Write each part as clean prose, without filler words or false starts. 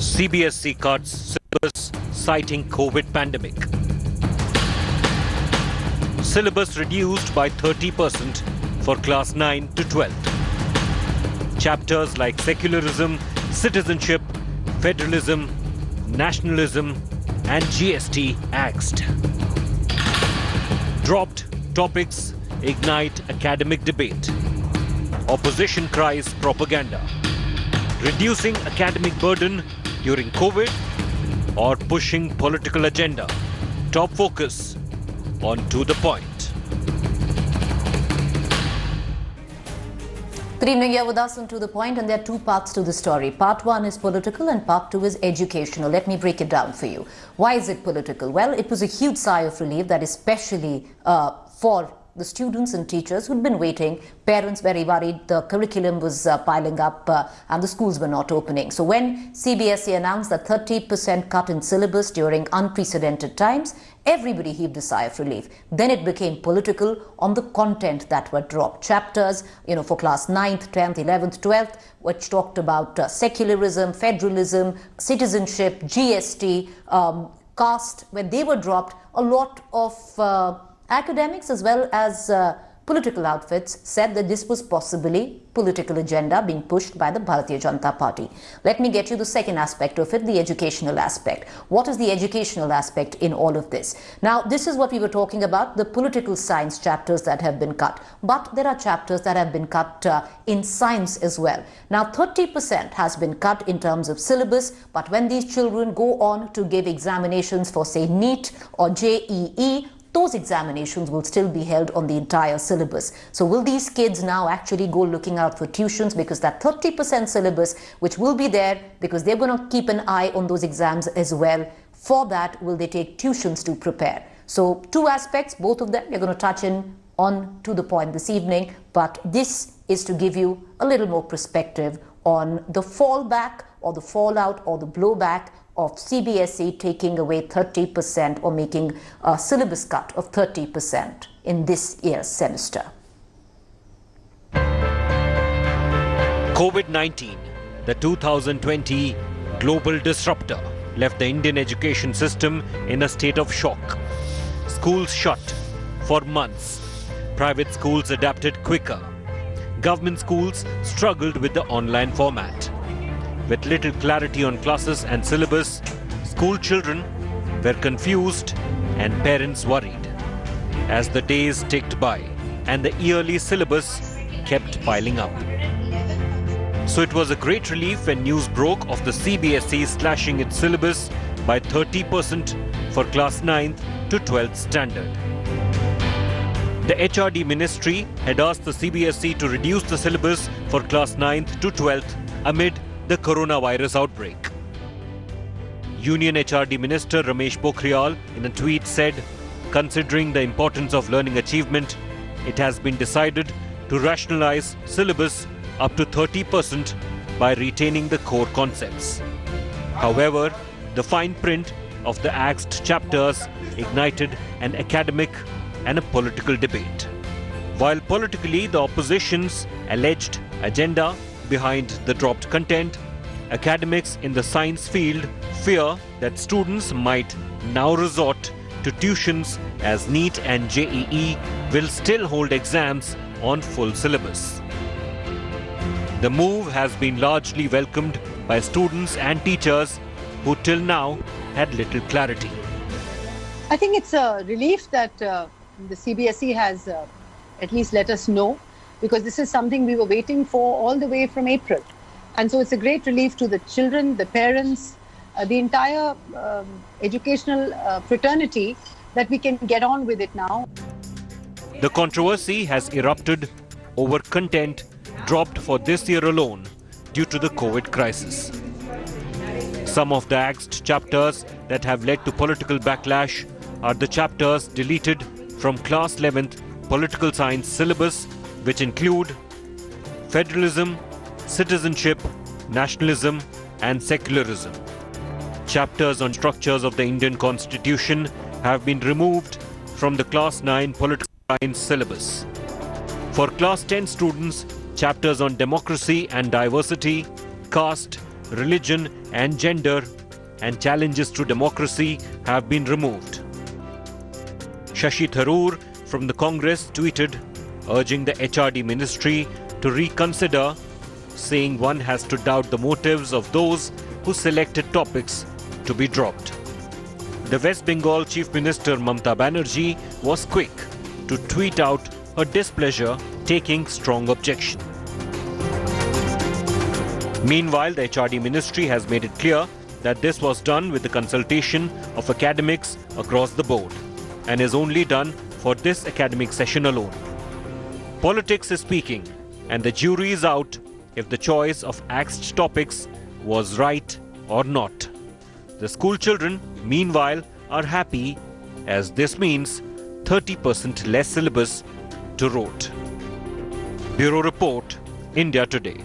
CBSE cuts syllabus citing COVID pandemic. Syllabus reduced by 30% for class 9 to 12. Chapters like secularism, citizenship, federalism, nationalism and GST axed. Dropped topics ignite academic debate. Opposition cries propaganda. Reducing academic burden during COVID or pushing political agenda. Top focus on To The Point. Good evening, you're with us on To The Point, and there are two parts to the story. Part one is political and part two is educational. Let me break it down for you. Why is it political? Well, it was a huge sigh of relief, that especially for the students and teachers who'd been waiting, parents very worried, the curriculum was piling up and the schools were not opening. So when CBSE announced that 30% cut in syllabus during unprecedented times, everybody heaved a sigh of relief. Then it became political on the content that were dropped. Chapters, for class 9th, 10th, 11th, 12th, which talked about secularism, federalism, citizenship, GST, caste, when they were dropped, a lot of academics as well as political outfits said that this was possibly political agenda being pushed by the Bharatiya Janata Party. Let me get you the second aspect of it, the educational aspect. What is the educational aspect in all of this? Now, this is what we were talking about, the political science chapters that have been cut. But there are chapters that have been cut in science as well. Now, 30% has been cut in terms of syllabus, but when these children go on to give examinations for, say, NEET or JEE, those examinations will still be held on the entire syllabus. So will these kids now actually go looking out for tuitions, because that 30% syllabus which will be there, because they're going to keep an eye on those exams as well, for that will they take tuitions to prepare? So two aspects, both of them we're going to touch on To The Point this evening, but this is to give you a little more perspective on the fallback or the fallout or the blowback of CBSE taking away 30% or making a syllabus cut of 30% in this year's semester. COVID-19, the 2020 global disruptor, left the Indian education system in a state of shock. Schools shut for months. Private schools adapted quicker. Government schools struggled with the online format. With little clarity on classes and syllabus, school children were confused and parents worried as the days ticked by and the yearly syllabus kept piling up. So it was a great relief when news broke of the CBSE slashing its syllabus by 30% for class 9th to 12th standard. The HRD ministry had asked the CBSE to reduce the syllabus for class 9th to 12th amid the coronavirus outbreak. Union HRD Minister Ramesh Pokhriyal in a tweet said, considering the importance of learning achievement, it has been decided to rationalize syllabus up to 30% by retaining the core concepts. However, the fine print of the axed chapters ignited an academic and a political debate. While politically the opposition's alleged agenda behind the dropped content, academics in the science field fear that students might now resort to tuitions as NEET and JEE will still hold exams on full syllabus. The move has been largely welcomed by students and teachers who till now had little clarity. I think it's a relief that the CBSE has at least let us know, because this is something we were waiting for all the way from April. And so it's a great relief to the children, the parents, the entire educational fraternity, that we can get on with it now. The controversy has erupted over content dropped for this year alone due to the COVID crisis. Some of the axed chapters that have led to political backlash are the chapters deleted from class 11th political science syllabus, which include federalism, citizenship, nationalism and secularism. Chapters on structures of the Indian Constitution have been removed from the class 9 political science syllabus. For class 10 students, chapters on democracy and diversity, caste, religion and gender, and challenges to democracy have been removed. Shashi Tharoor from the Congress tweeted, urging the HRD ministry to reconsider, saying one has to doubt the motives of those who selected topics to be dropped. The West Bengal Chief Minister Mamata Banerjee was quick to tweet out her displeasure, taking strong objection. Meanwhile, the HRD ministry has made it clear that this was done with the consultation of academics across the board and is only done for this academic session alone. Politics is speaking, and the jury is out if the choice of axed topics was right or not. The school children, meanwhile, are happy as this means 30% less syllabus to rote. Bureau Report, India Today.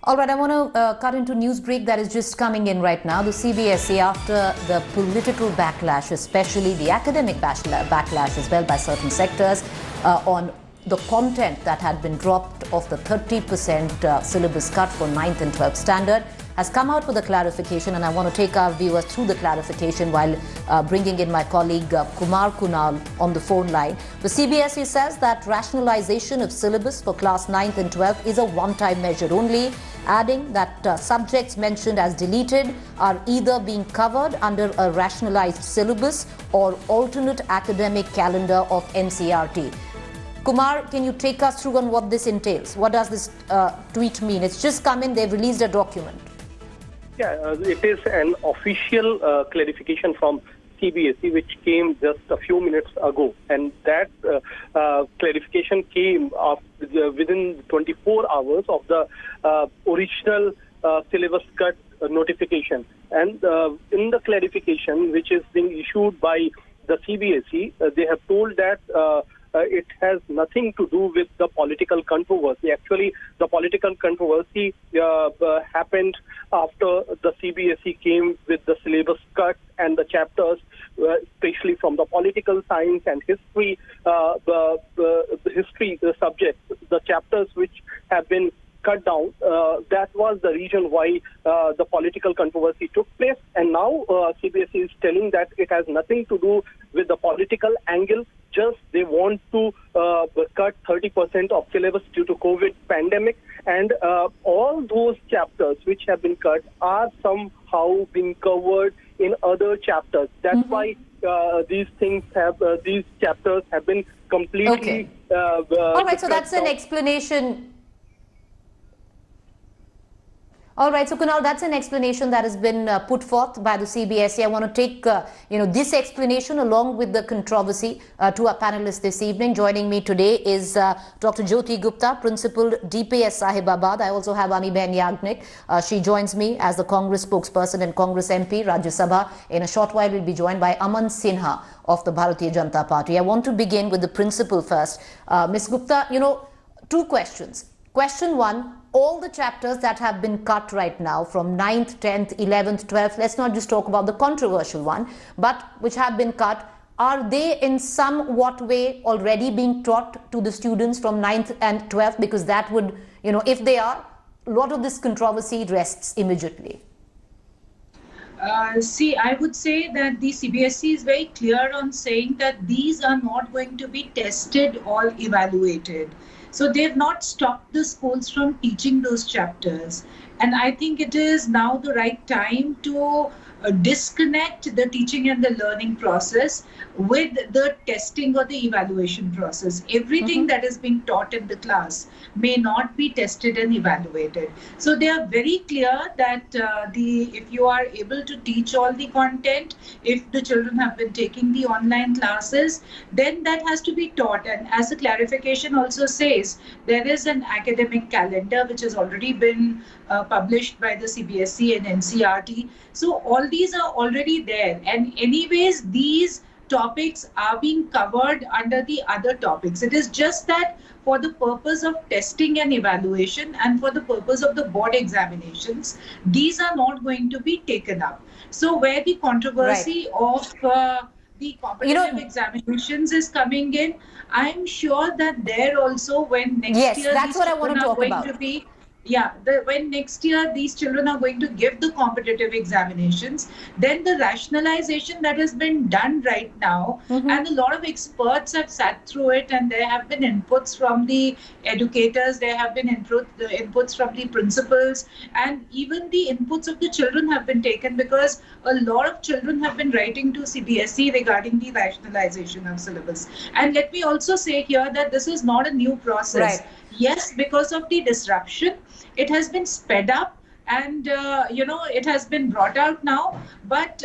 All right, I want to cut into news break that is just coming in right now. The CBSE, after the political backlash, especially the academic backlash as well by certain sectors on the content that had been dropped of the 30% syllabus cut for 9th and 12th standard, has come out with a clarification, and I want to take our viewers through the clarification while bringing in my colleague Kumar Kunal on the phone line. The CBSE says that rationalization of syllabus for class 9th and 12th is a one-time measure only, adding that subjects mentioned as deleted are either being covered under a rationalized syllabus or alternate academic calendar of NCERT. Kumar, can you take us through on what this entails? What does this tweet mean? It's just come in, they've released a document. Yeah, it is an official clarification from CBSE, which came just a few minutes ago, and that clarification came within 24 hours of the original syllabus cut notification. And in the clarification, which is being issued by the CBSE, they have told that it has nothing to do with the political controversy. Actually, the political controversy happened after the CBSE came with the syllabus cut and the chapters, especially from the political science and history, the history subjects, the chapters which have been cut down. That was the reason why the political controversy took place. And now CBSE is telling that it has nothing to do with the political angle. Just they want to cut 30% of syllabus due to COVID pandemic. And all those chapters which have been cut are somehow being covered in other chapters. That's why these things have, these chapters have been completely... All right, so that's an explanation. All right, so Kunal, that's an explanation that has been put forth by the CBSE. I want to take, this explanation along with the controversy to our panelists this evening. Joining me today is Dr. Jyoti Gupta, Principal, DPS Sahibabad. I also have Amibehen Yagnik. She joins me as the Congress spokesperson and Congress MP, Rajya Sabha. In a short while, we'll be joined by Aman Sinha of the Bharatiya Janata Party. I want to begin with the principal first. Ms. Gupta, two questions. Question one, all the chapters that have been cut right now from 9th, 10th, 11th, 12th, let's not just talk about the controversial one, but which have been cut, are they in somewhat way already being taught to the students from 9th and 12th? Because that would, if they are, a lot of this controversy rests immediately. I would say that the CBSE is very clear on saying that these are not going to be tested or evaluated. So they've not stopped the schools from teaching those chapters. And I think it is now the right time to disconnect the teaching and the learning process with the testing or the evaluation process. Everything that is being taught in the class may not be tested and evaluated. So they are very clear that if you are able to teach all the content, if the children have been taking the online classes, then that has to be taught. And as the clarification also says, there is an academic calendar which has already been published by the CBSE and NCERT. So all these are already there. And anyways, these topics are being covered under the other topics. It is just that for the purpose of testing and evaluation and for the purpose of the board examinations, these are not going to be taken up. So where the controversy of the competitive examinations is coming in, I'm sure that there also when next Yes, year that's these what I want children to are talk going about. to be, when next year these children are going to give the competitive examinations, then the rationalization that has been done right now, and a lot of experts have sat through it, and there have been inputs from the educators, there have been inputs from the principals, and even the inputs of the children have been taken, because a lot of children have been writing to CBSE regarding the rationalization of syllabus. And let me also say here that this is not a new process. Right. Yes, because of the disruption, it has been sped up, and it has been brought out now. But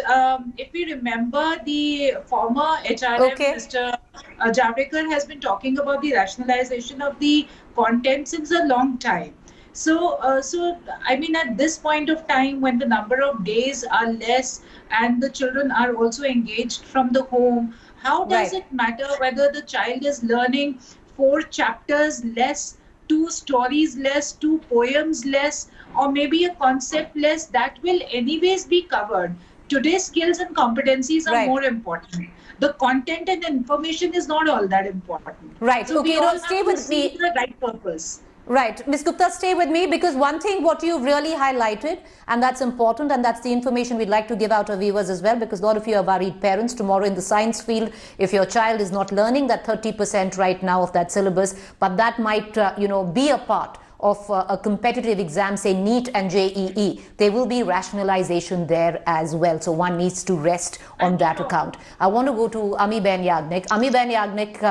if we remember, the former HRM, Okay. Mr. Javadekar, has been talking about the rationalization of the content since a long time. So I mean, at this point of time, when the number of days are less and the children are also engaged from the home, how does Right. it matter whether the child is learning 4 chapters less, 2 stories less, 2 poems less, or maybe a concept less? That will anyways be covered. Today's skills and competencies are Right. more important. The content and the information is not all that important. Right. So Okay, we all stay have to with see me. the right purpose. Right. Ms. Gupta, stay with me, because one thing what you've really highlighted, and that's important, and that's the information we'd like to give out to viewers as well, because a lot of you are worried parents. Tomorrow in the science field, if your child is not learning that 30% right now of that syllabus, but that might, be a part of a competitive exam, say NEET and JEE, there will be rationalization there as well. So one needs to rest on that account. I want to go to Ami Ben Yagnik. Ami Ben Yagnik,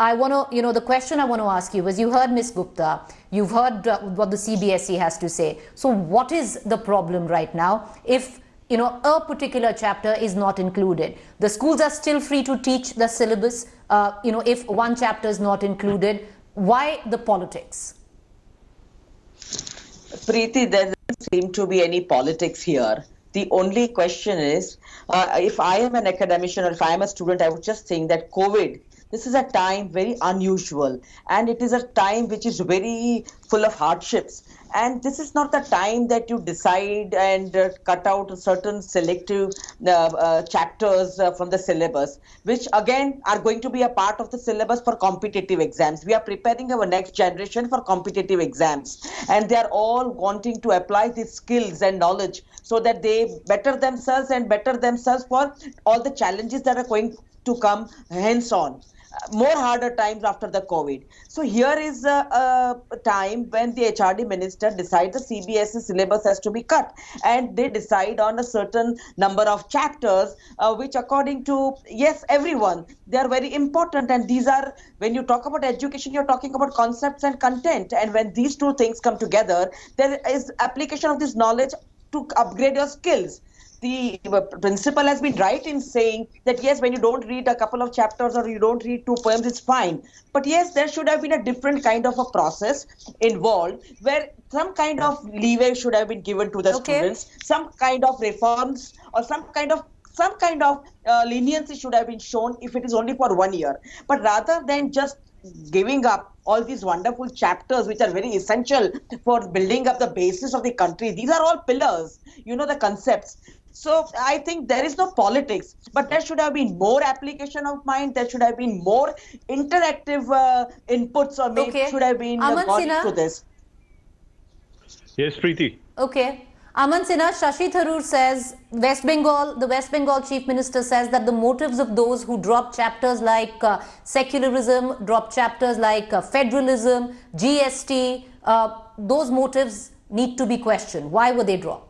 I want to, the question I want to ask you is, you heard Ms. Gupta, you've heard what the CBSE has to say. So what is the problem right now if, a particular chapter is not included? The schools are still free to teach the syllabus, if one chapter is not included. Why the politics? Preeti, there doesn't seem to be any politics here. The only question is, if I am an academician or if I am a student, I would just think that COVID, this is a time very unusual, and it is a time which is very full of hardships. And this is not the time that you decide and cut out certain selective chapters from the syllabus, which again are going to be a part of the syllabus for competitive exams. We are preparing our next generation for competitive exams, and they are all wanting to apply these skills and knowledge so that they better themselves for all the challenges that are going to come hence on. More harder times after the COVID. So here is a time when the HRD minister decides the CBSE syllabus has to be cut, and they decide on a certain number of chapters, which according to, yes, everyone, they are very important. And these are, when you talk about education, you're talking about concepts and content. And when these two things come together, there is application of this knowledge to upgrade your skills. The principal has been right in saying that yes, when you don't read a couple of chapters or you don't read 2 poems, it's fine. But yes, there should have been a different kind of a process involved, where some kind of leeway should have been given to the students, some kind of reforms or some kind of leniency should have been shown if it is only for 1 year. But rather than just giving up all these wonderful chapters which are very essential for building up the basis of the country, these are all pillars, the concepts. So I think there is no politics, but there should have been more application of mind. There should have been more interactive inputs, or maybe should have been gone into this. Yes, Preeti. Okay. Aman Sinha, Shashi Tharoor says, the West Bengal Chief Minister says that the motives of those who drop chapters like secularism, drop chapters like federalism, GST, those motives need to be questioned. Why were they dropped?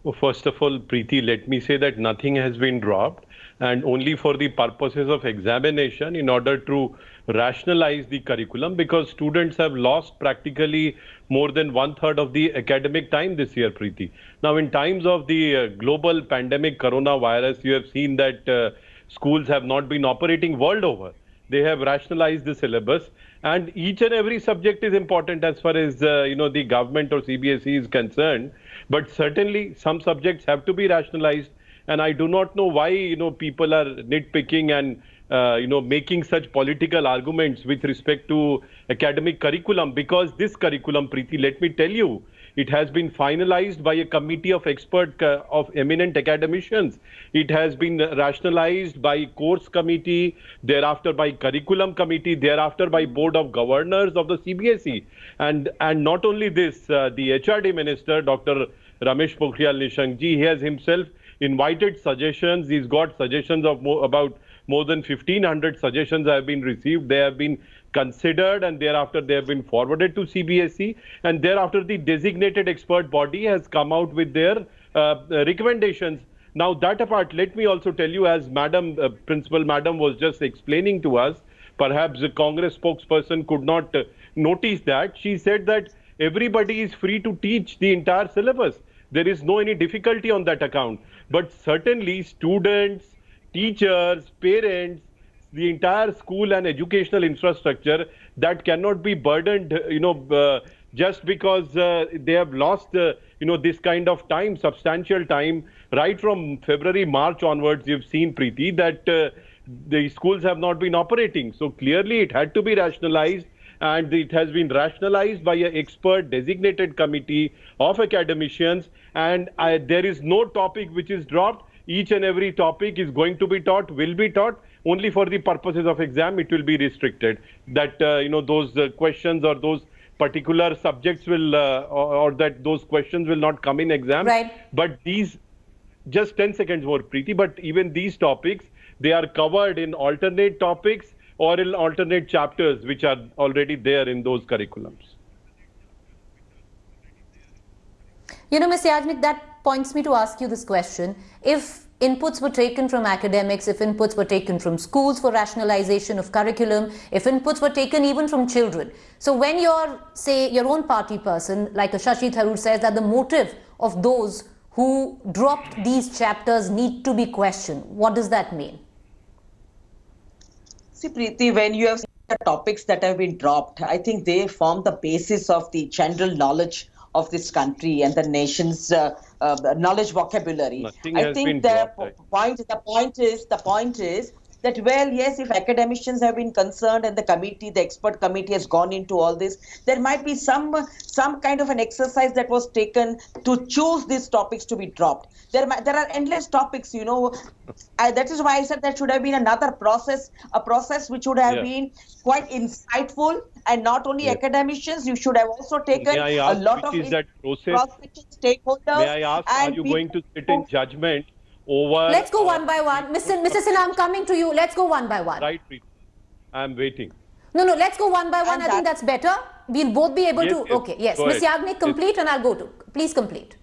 Well, first of all, Preeti, let me say that nothing has been dropped, and only for the purposes of examination, in order to rationalize the curriculum, because students have lost practically more than 1/3 of the academic time this year, Preeti. Now, in times of the global pandemic coronavirus, you have seen that schools have not been operating world over. They have rationalized the syllabus, and each and every subject is important as far as the government or CBSE is concerned. But certainly some subjects have to be rationalized, and I do not know why people are nitpicking and making such political arguments with respect to academic curriculum, because this curriculum, Preeti, let me tell you, It has been finalized by a committee of expert of eminent academicians. It has been rationalized by course committee, thereafter by curriculum committee, thereafter by board of governors of the CBSE. And not only this, the HRD minister, Dr. Ramesh Pokhriyal Nishank ji, he has himself invited suggestions. He's got suggestions of about more than 1,500 suggestions have been received. They have been considered and thereafter they have been forwarded to CBSE, and thereafter the designated expert body has come out with their recommendations. Now that apart, let me also tell you, as Principal Madam was just explaining to us, perhaps the Congress spokesperson could not notice that. She said that everybody is free to teach the entire syllabus. There is no any difficulty on that account. But certainly students, teachers, parents, the entire school and educational infrastructure, that cannot be burdened, just because they have lost, this kind of time, substantial time, right from February, March onwards. You've seen, Preeti, that the schools have not been operating. So clearly it had to be rationalized, and it has been rationalized by an expert designated committee of academicians. And there is no topic which is dropped. Each and every topic is going to be taught, will be taught. Only for the purposes of exam, it will be restricted. That, those questions or those particular subjects will, or that those questions will not come in exam. Right. But these, just 10 seconds more, Preeti, but even these topics, they are covered in alternate topics or in alternate chapters, which are already there in those curriculums. Ms. Yajnik, that points me to ask you this question. If inputs were taken from academics, if inputs were taken from schools for rationalization of curriculum, if inputs were taken even from children. So when you're, say, your own party person, like a Shashi Tharoor says that the motive of those who dropped these chapters need to be questioned, what does that mean? See, Preeti, when you have the topics that have been dropped, I think they form the basis of the general knowledge of this country and the nation's knowledge vocabulary. I think the point is that, well, yes, if academicians have been concerned and the expert committee has gone into all this, there might be some kind of an exercise that was taken to choose these topics to be dropped. There are endless topics, that is why I said there should have been another process, a process which would have been quite insightful, and not only academicians, you should have also taken a lot of cross-section stakeholders. May I ask, are you going to sit in judgment over... Let's go one by one. Mr. Sinha, I'm coming to you. Let's go one by one. Right, Preeti. I'm waiting. No, let's go one by one. I think that's better. We'll both be able to... Okay, yes. Ms. Yajnik, complete, and I'll go to... Please complete.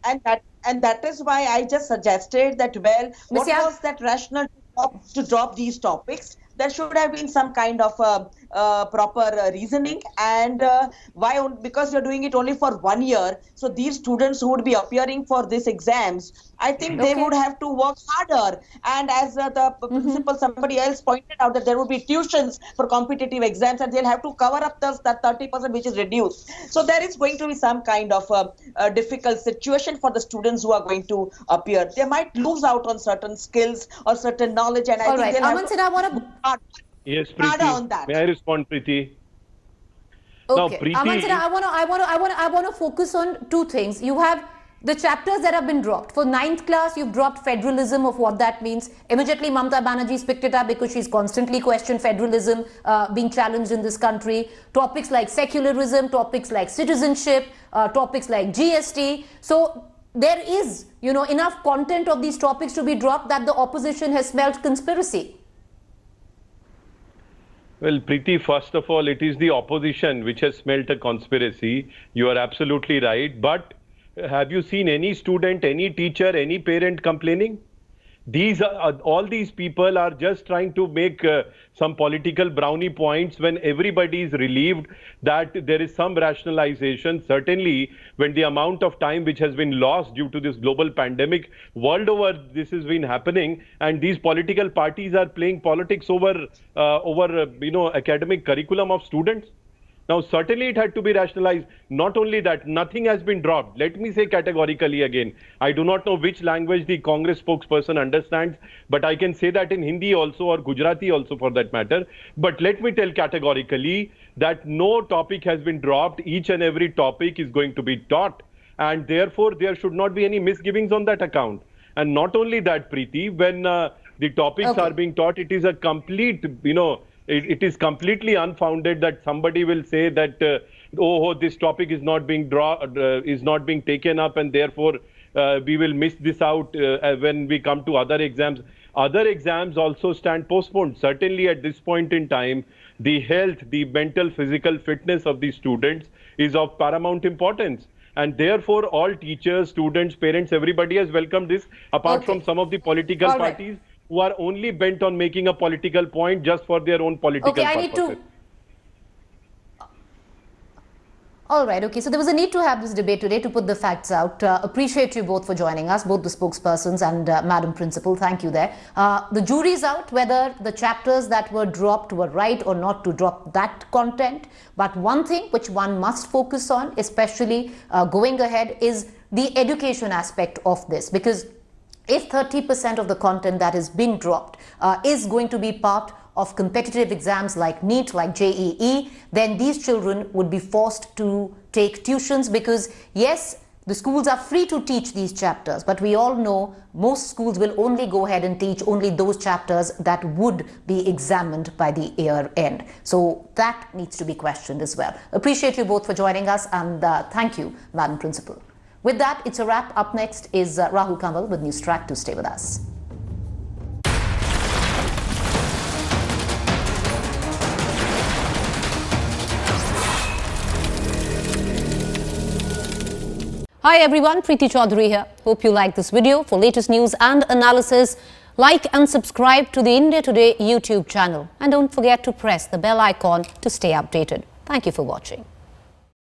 And that is why I just suggested that, well, what was that rationale to drop these topics? There should have been some kind of proper reasoning, and why? Because you're doing it only for 1 year. So these students who would be appearing for these exams, I think they would have to work harder. And as the principal, somebody else pointed out, that there would be tuitions for competitive exams, and they'll have to cover up that 30% which is reduced. So there is going to be some kind of a difficult situation for the students who are going to appear. They might lose out on certain skills or certain knowledge, and I think they'll have to... I want to... Yes, Preeti. May I respond, Preeti? Okay. Now, Preeti, I want to focus on two things. You have the chapters that have been dropped. For 9th class, you've dropped federalism, of what that means. Immediately, Mamata Banerjee's picked it up because she's constantly questioned federalism being challenged in this country. Topics like secularism, topics like citizenship, topics like GST. So there is, enough content of these topics to be dropped that the opposition has smelled conspiracy. Well, Preeti, first of all, it is the opposition which has smelt a conspiracy. You are absolutely right. But have you seen any student, any teacher, any parent complaining? All these people are just trying to make some political brownie points when everybody is relieved that there is some rationalization. Certainly, when the amount of time which has been lost due to this global pandemic, world over this has been happening, and these political parties are playing politics over academic curriculum of students. Now, certainly it had to be rationalized. Not only that, nothing has been dropped. Let me say categorically again, I do not know which language the Congress spokesperson understands, but I can say that in Hindi also, or Gujarati also for that matter. But let me tell categorically that no topic has been dropped. Each and every topic is going to be taught. and therefore there should not be any misgivings on that account. And not only that, Preeti, when the topics are being taught, it is a complete, it is completely unfounded that somebody will say that, this topic is not being taken up, and therefore we will miss this out when we come to other exams. Other exams also stand postponed. Certainly at this point in time, the health, the mental, physical fitness of the students is of paramount importance. And therefore, all teachers, students, parents, everybody has welcomed this, apart from some of the political parties who are only bent on making a political point just for their own political purposes. All right, okay. So there was a need to have this debate today to put the facts out. Appreciate you both for joining us, both the spokespersons and Madam Principal. Thank you there. The jury's out whether the chapters that were dropped were right or not to drop that content. But one thing which one must focus on, especially going ahead, is the education aspect of this. Because if 30% of the content that is being dropped is going to be part of competitive exams like NEET, like JEE, then these children would be forced to take tuitions because, yes, the schools are free to teach these chapters, but we all know most schools will only go ahead and teach only those chapters that would be examined by the year end. So that needs to be questioned as well. Appreciate you both for joining us, and thank you, Madam Principal. With that, it's a wrap. Up next is Rahul Kanwal with News Track. To stay with us. Hi everyone, Preeti Chaudhary here. Hope you like this video. For latest news and analysis, like and subscribe to the India Today YouTube channel. And don't forget to press the bell icon to stay updated. Thank you for watching.